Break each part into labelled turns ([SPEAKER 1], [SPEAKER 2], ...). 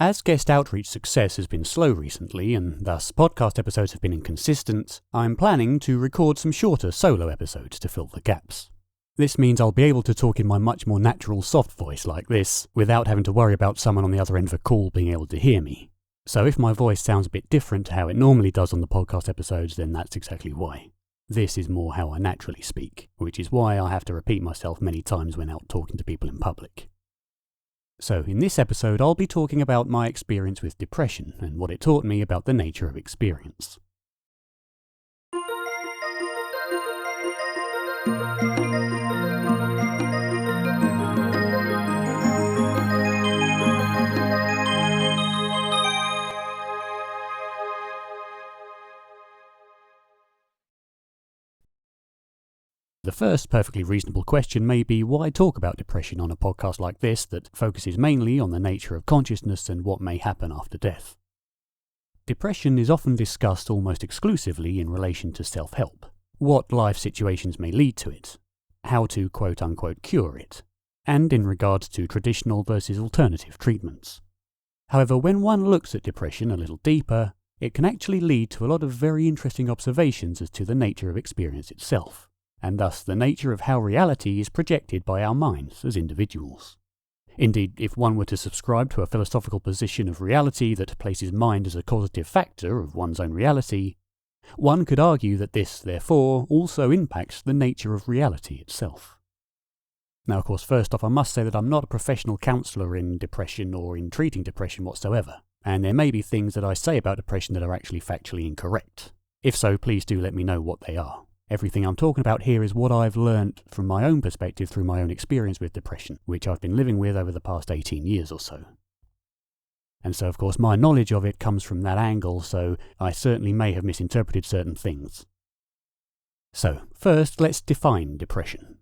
[SPEAKER 1] As guest outreach success has been slow recently, and thus podcast episodes have been inconsistent, I'm planning to record some shorter solo episodes to fill the gaps. This means I'll be able to talk in my much more natural soft voice like this, without having to worry about someone on the other end of a call being able to hear me. So if my voice sounds a bit different to how it normally does on the podcast episodes, then that's exactly why. This is more how I naturally speak, which is why I have to repeat myself many times when out talking to people in public. So in this episode I'll be talking about my experience with depression and what it taught me about the nature of experience. The first perfectly reasonable question may be why talk about depression on a podcast like this that focuses mainly on the nature of consciousness and what may happen after death. Depression is often discussed almost exclusively in relation to self-help, what life situations may lead to it, how to quote-unquote cure it, and in regards to traditional versus alternative treatments. However, when one looks at depression a little deeper, it can actually lead to a lot of very interesting observations as to the nature of experience itself, and thus the nature of how reality is projected by our minds as individuals. Indeed, if one were to subscribe to a philosophical position of reality that places mind as a causative factor of one's own reality, one could argue that this, therefore, also impacts the nature of reality itself. Now, of course, first off, I must say that I'm not a professional counsellor in depression or in treating depression whatsoever, and there may be things that I say about depression that are actually factually incorrect. If so, please do let me know what they are. Everything I'm talking about here is what I've learnt from my own perspective through my own experience with depression, which I've been living with over the past 18 years or so. And so, of course, my knowledge of it comes from that angle, so I certainly may have misinterpreted certain things. So, first, let's define depression.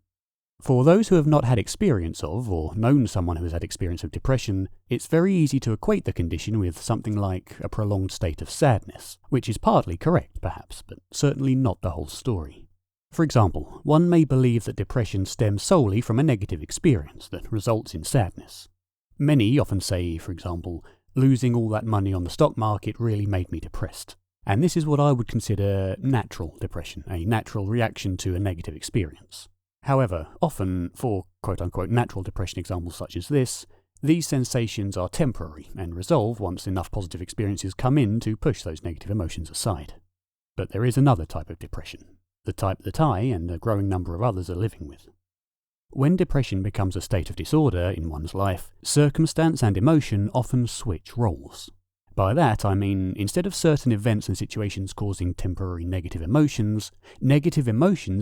[SPEAKER 1] For those who have not had experience of, or known someone who has had experience of depression, it's very easy to equate the condition with something like a prolonged state of sadness, which is partly correct, perhaps, but certainly not the whole story. For example, one may believe that depression stems solely from a negative experience that results in sadness. Many often say, for example, losing all that money on the stock market really made me depressed. And this is what I would consider natural depression, a natural reaction to a negative experience. However, often, for quote-unquote natural depression examples such as this, these sensations are temporary and resolve once enough positive experiences come in to push those negative emotions aside. But there is another type of depression, the type that I and a growing number of others are living with. When depression becomes a state of disorder in one's life, circumstance and emotion often switch roles. By that I mean, instead of certain events and situations causing temporary negative emotions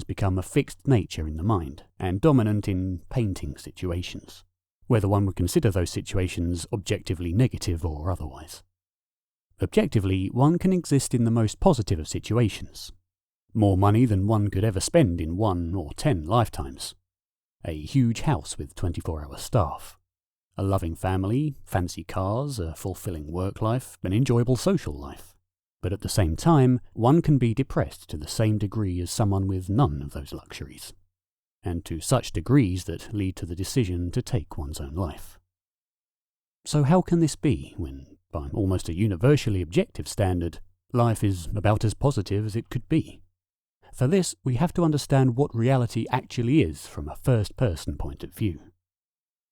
[SPEAKER 1] become a fixed nature in the mind, and dominant in painting situations, whether one would consider those situations objectively negative or otherwise. Objectively, one can exist in the most positive of situations. More money than one could ever spend in 1 or 10 lifetimes. A huge house with 24-hour staff. A loving family, fancy cars, a fulfilling work life, an enjoyable social life. But at the same time, one can be depressed to the same degree as someone with none of those luxuries, and to such degrees that lead to the decision to take one's own life. So how can this be when, by almost a universally objective standard, life is about as positive as it could be? For this, we have to understand what reality actually is from a first-person point of view.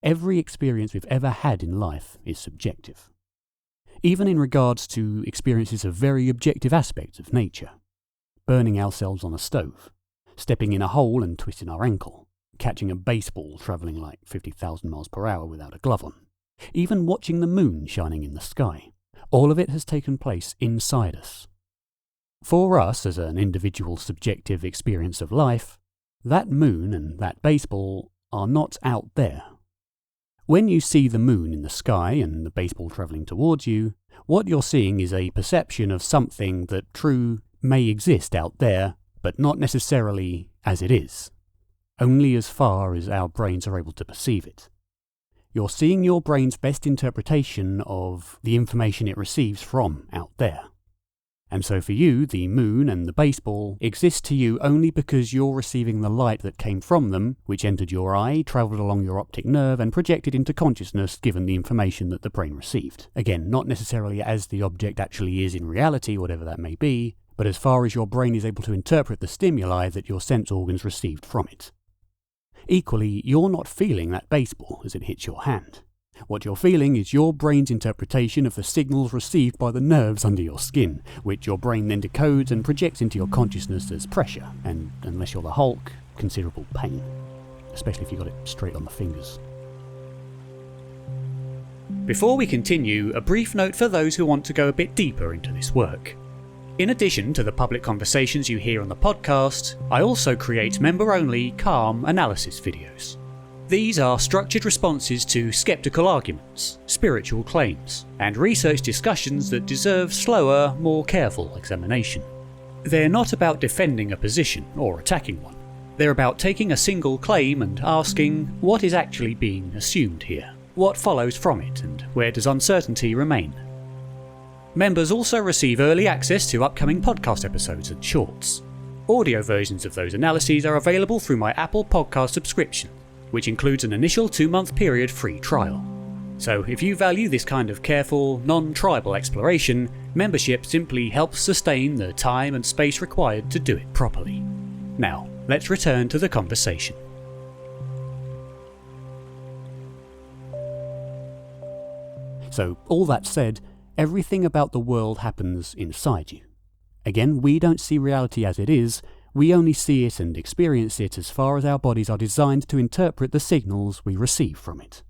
[SPEAKER 1] Every experience we've ever had in life is subjective, even in regards to experiences of very objective aspects of nature. Burning ourselves on a stove, stepping in a hole and twisting our ankle, catching a baseball travelling like 50,000 miles per hour without a glove on, even watching the moon shining in the sky. All of it has taken place inside us. For us, as an individual subjective experience of life, that moon and that baseball are not out there. When you see the moon in the sky and the baseball travelling towards you, what you're seeing is a perception of something that true may exist out there, but not necessarily as it is, only as far as our brains are able to perceive it. You're seeing your brain's best interpretation of the information it receives from out there. And so for you, the moon and the baseball exist to you only because you're receiving the light that came from them, which entered your eye, travelled along your optic nerve, and projected into consciousness given the information that the brain received. Again, not necessarily as the object actually is in reality, whatever that may be, but as far as your brain is able to interpret the stimuli that your sense organs received from it. Equally, you're not feeling that baseball as it hits your hand. What you're feeling is your brain's interpretation of the signals received by the nerves under your skin, which your brain then decodes and projects into your consciousness as pressure, and, unless you're the Hulk, considerable pain. Especially if you got it straight on the fingers. Before we continue, a brief note for those who want to go a bit deeper into this work. In addition to the public conversations you hear on the podcast, I also create member-only calm analysis videos. These are structured responses to skeptical arguments, spiritual claims, and research discussions that deserve slower, more careful examination. They're not about defending a position or attacking one. They're about taking a single claim and asking, what is actually being assumed here? What follows from it, and where does uncertainty remain? Members also receive early access to upcoming podcast episodes and shorts. Audio versions of those analyses are available through my Apple Podcast subscription, which includes an initial 2-month period free trial. So if you value this kind of careful, non-tribal exploration, membership simply helps sustain the time and space required to do it properly. Now, let's return to the conversation. So, all that said, everything about the world happens inside you. Again, we don't see reality as it is, we only see it and experience it as far as our bodies are designed to interpret the signals we receive from it.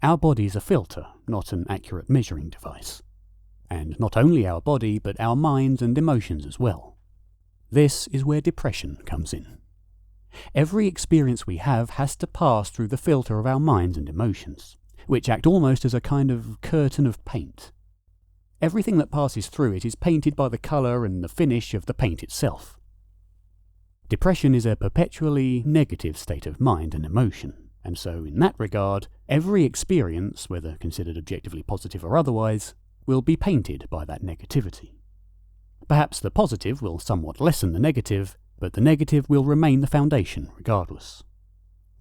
[SPEAKER 1] Our body is a filter, not an accurate measuring device. And not only our body, but our minds and emotions as well. This is where depression comes in. Every experience we have has to pass through the filter of our minds and emotions, which act almost as a kind of curtain of paint. Everything that passes through it is painted by the colour and the finish of the paint itself. Depression is a perpetually negative state of mind and emotion, and so in that regard, every experience, whether considered objectively positive or otherwise, will be painted by that negativity. Perhaps the positive will somewhat lessen the negative, but the negative will remain the foundation regardless.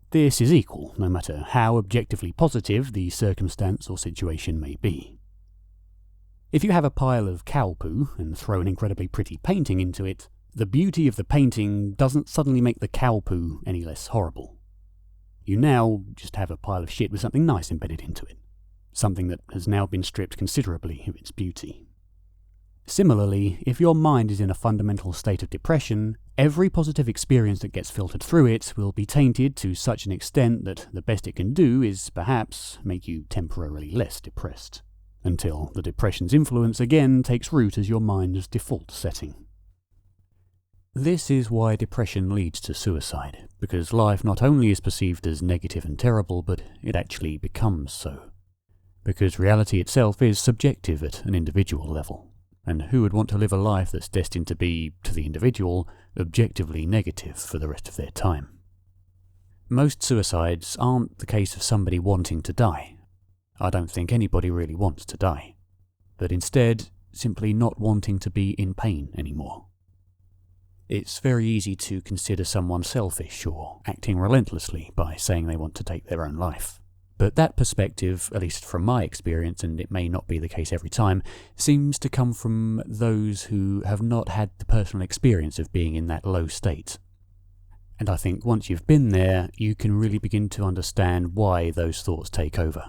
[SPEAKER 1] This is equal, no matter how objectively positive the circumstance or situation may be. If you have a pile of cow poo and throw an incredibly pretty painting into it, the beauty of the painting doesn't suddenly make the cow poo any less horrible. You now just have a pile of shit with something nice embedded into it, something that has now been stripped considerably of its beauty. Similarly, if your mind is in a fundamental state of depression, every positive experience that gets filtered through it will be tainted to such an extent that the best it can do is, perhaps, make you temporarily less depressed, until the depression's influence again takes root as your mind's default setting. This is why depression leads to suicide, because life not only is perceived as negative and terrible, but it actually becomes so. Because reality itself is subjective at an individual level. And who would want to live a life that's destined to be, to the individual, objectively negative for the rest of their time? Most suicides aren't the case of somebody wanting to die. I don't think anybody really wants to die. But instead, simply not wanting to be in pain anymore. It's very easy to consider someone selfish or acting relentlessly by saying they want to take their own life. But that perspective, at least from my experience, and it may not be the case every time, seems to come from those who have not had the personal experience of being in that low state. And I think once you've been there, you can really begin to understand why those thoughts take over.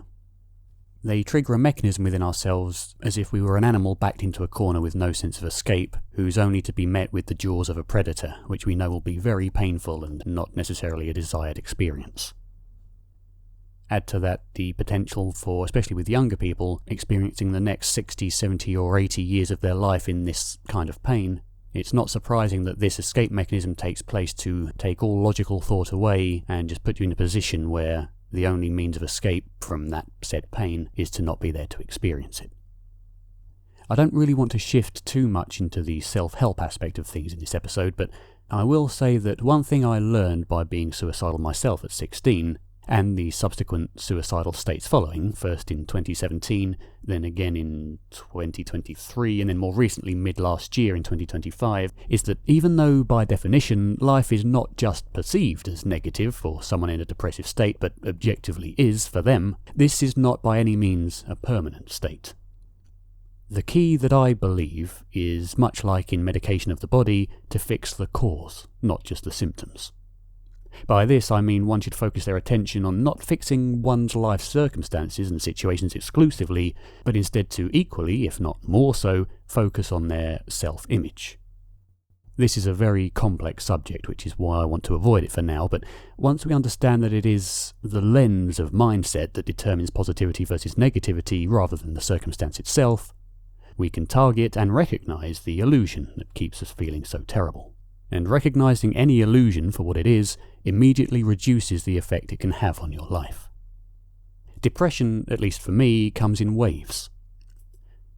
[SPEAKER 1] They trigger a mechanism within ourselves as if we were an animal backed into a corner with no sense of escape, who's only to be met with the jaws of a predator, which we know will be very painful and not necessarily a desired experience. Add to that the potential for, especially with younger people, experiencing the next 60, 70 or 80 years of their life in this kind of pain. It's not surprising that this escape mechanism takes place to take all logical thought away and just put you in a position where the only means of escape from that said pain is to not be there to experience it. I don't really want to shift too much into the self-help aspect of things in this episode, but I will say that one thing I learned by being suicidal myself at 16, and the subsequent suicidal states following, first in 2017, then again in 2023, and then more recently mid-last year in 2025, is that even though by definition life is not just perceived as negative for someone in a depressive state, but objectively is for them, this is not by any means a permanent state. The key that I believe is, much like in medication of the body, to fix the cause, not just the symptoms. By this I mean one should focus their attention on not fixing one's life circumstances and situations exclusively, but instead to equally, if not more so, focus on their self-image. This is a very complex subject, which is why I want to avoid it for now, but once we understand that it is the lens of mindset that determines positivity versus negativity rather than the circumstance itself, we can target and recognise the illusion that keeps us feeling so terrible. And recognising any illusion for what it is immediately reduces the effect it can have on your life. Depression, at least for me, comes in waves.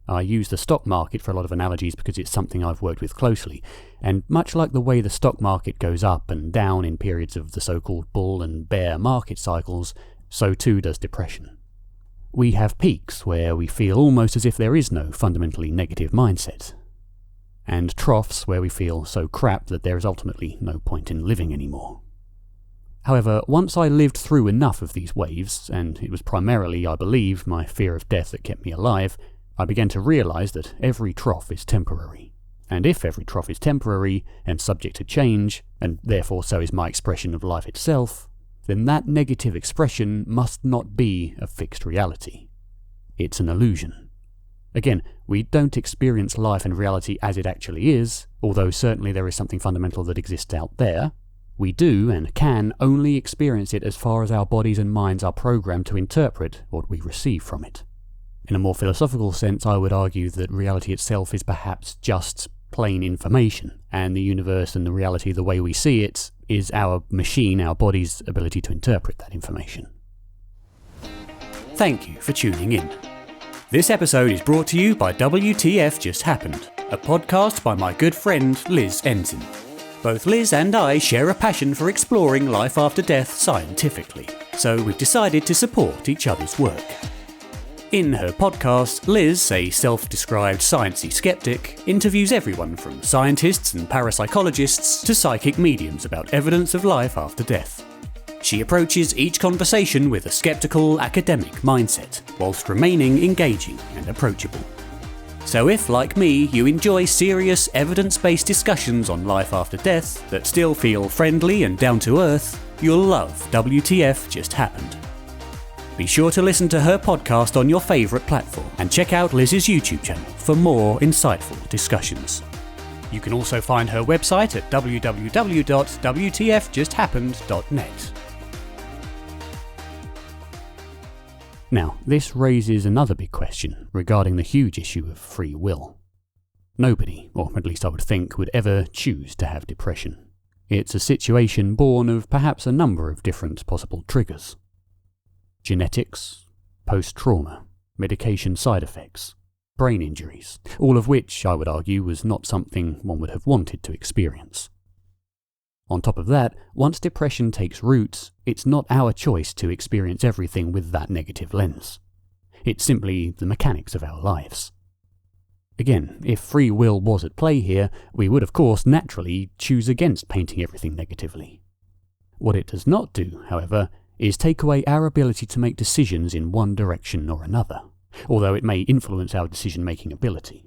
[SPEAKER 1] I use the stock market for a lot of analogies because it's something I've worked with closely, and much like the way the stock market goes up and down in periods of the so-called bull and bear market cycles, so too does depression. We have peaks where we feel almost as if there is no fundamentally negative mindset, and troughs where we feel so crap that there is ultimately no point in living anymore. However, once I lived through enough of these waves, and it was primarily, I believe, my fear of death that kept me alive, I began to realise that every trough is temporary. And if every trough is temporary and subject to change, and therefore so is my expression of life itself, then that negative expression must not be a fixed reality. It's an illusion. Again, we don't experience life and reality as it actually is, although certainly there is something fundamental that exists out there. We do and can only experience it as far as our bodies and minds are programmed to interpret what we receive from it. In a more philosophical sense, I would argue that reality itself is perhaps just plain information, and the universe and the reality the way we see it is our machine, our body's ability to interpret that information. Thank you for tuning in. This episode is brought to you by WTF Just Happened, a podcast by my good friend Liz Ensign. Both Liz and I share a passion for exploring life after death scientifically, so we've decided to support each other's work. In her podcast, Liz, a self-described sciencey skeptic, interviews everyone from scientists and parapsychologists to psychic mediums about evidence of life after death. She approaches each conversation with a skeptical, academic mindset, whilst remaining engaging and approachable. So if, like me, you enjoy serious, evidence-based discussions on life after death that still feel friendly and down-to-earth, you'll love WTF Just Happened. Be sure to listen to her podcast on your favourite platform and check out Liz's YouTube channel for more insightful discussions. You can also find her website at www.wtfjusthappened.net. Now, this raises another big question regarding the huge issue of free will. Nobody, or at least I would think, would ever choose to have depression. It's a situation born of perhaps a number of different possible triggers. Genetics, post-trauma, medication side effects, brain injuries, all of which, I would argue, was not something one would have wanted to experience. On top of that, once depression takes root, it's not our choice to experience everything with that negative lens. It's simply the mechanics of our lives. Again, if free will was at play here, we would of course naturally choose against painting everything negatively. What it does not do, however, is take away our ability to make decisions in one direction or another, although it may influence our decision-making ability.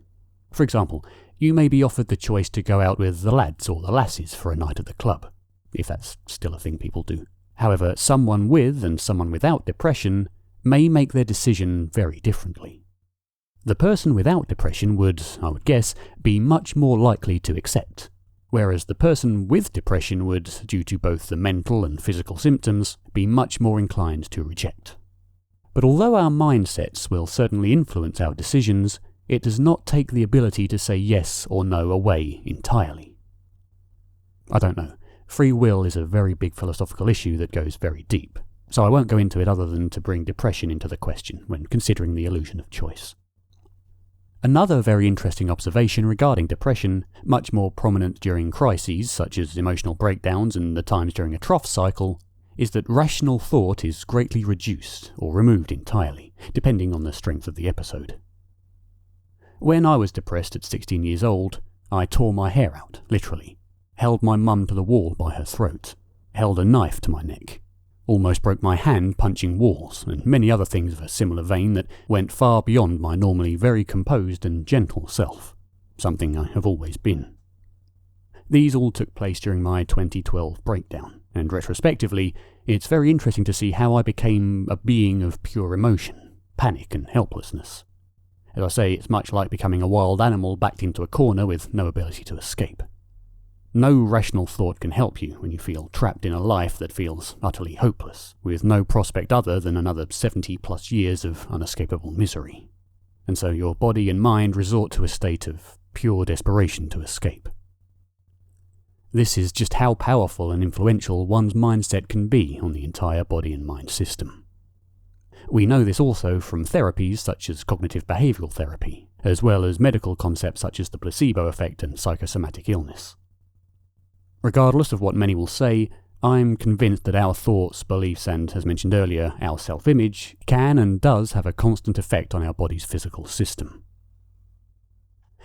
[SPEAKER 1] For example, you may be offered the choice to go out with the lads or the lasses for a night at the club, if that's still a thing people do. However, someone with and someone without depression may make their decision very differently. The person without depression would, I would guess, be much more likely to accept, whereas the person with depression would, due to both the mental and physical symptoms, be much more inclined to reject. But although our mindsets will certainly influence our decisions, it does not take the ability to say yes or no away entirely. I don't know. Free will is a very big philosophical issue that goes very deep, so I won't go into it other than to bring depression into the question when considering the illusion of choice. Another very interesting observation regarding depression, much more prominent during crises such as emotional breakdowns and the times during a trough cycle, is that rational thought is greatly reduced or removed entirely, depending on the strength of the episode. When I was depressed at 16 years old, I tore my hair out, literally, held my mum to the wall by her throat, held a knife to my neck, almost broke my hand punching walls, and many other things of a similar vein that went far beyond my normally very composed and gentle self, something I have always been. These all took place during my 2012 breakdown, and retrospectively, it's very interesting to see how I became a being of pure emotion, panic and helplessness. As I say, it's much like becoming a wild animal backed into a corner with no ability to escape. No rational thought can help you when you feel trapped in a life that feels utterly hopeless, with no prospect other than another 70+ years of unescapable misery. And so your body and mind resort to a state of pure desperation to escape. This is just how powerful and influential one's mindset can be on the entire body and mind system. We know this also from therapies such as cognitive behavioral therapy, as well as medical concepts such as the placebo effect and psychosomatic illness. Regardless of what many will say, I'm convinced that our thoughts, beliefs and, as mentioned earlier, our self-image can and does have a constant effect on our body's physical system.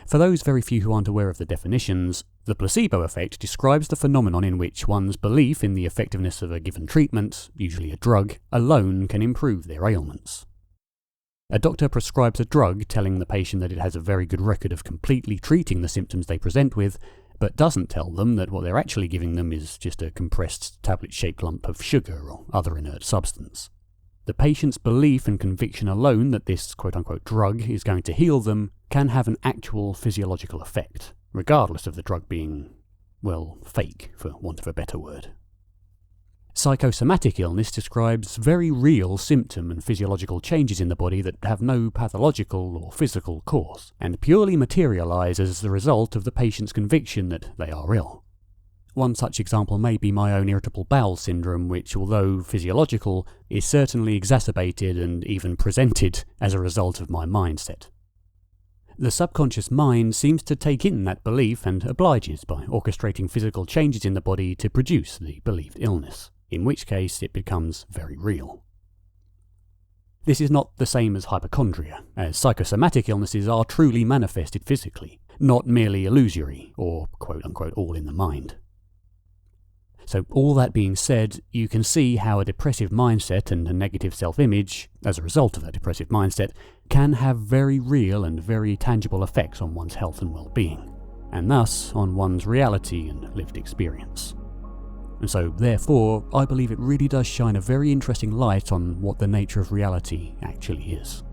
[SPEAKER 1] For those very few who aren't aware of the definitions, the placebo effect describes the phenomenon in which one's belief in the effectiveness of a given treatment, usually a drug, alone can improve their ailments. A doctor prescribes a drug telling the patient that it has a very good record of completely treating the symptoms they present with, but doesn't tell them that what they're actually giving them is just a compressed tablet-shaped lump of sugar or other inert substance. The patient's belief and conviction alone that this quote-unquote drug is going to heal them can have an actual physiological effect, regardless of the drug being, well, fake, for want of a better word. Psychosomatic illness describes very real symptom and physiological changes in the body that have no pathological or physical cause, and purely materialize as the result of the patient's conviction that they are ill. One such example may be my own irritable bowel syndrome, which, although physiological, is certainly exacerbated and even presented as a result of my mindset. The subconscious mind seems to take in that belief and obliges by orchestrating physical changes in the body to produce the believed illness, in which case it becomes very real. This is not the same as hypochondria, as psychosomatic illnesses are truly manifested physically, not merely illusory or quote-unquote all in the mind. So all that being said, you can see how a depressive mindset and a negative self-image, as a result of that depressive mindset, can have very real and very tangible effects on one's health and well-being, and thus on one's reality and lived experience. And so, therefore, I believe it really does shine a very interesting light on what the nature of reality actually is.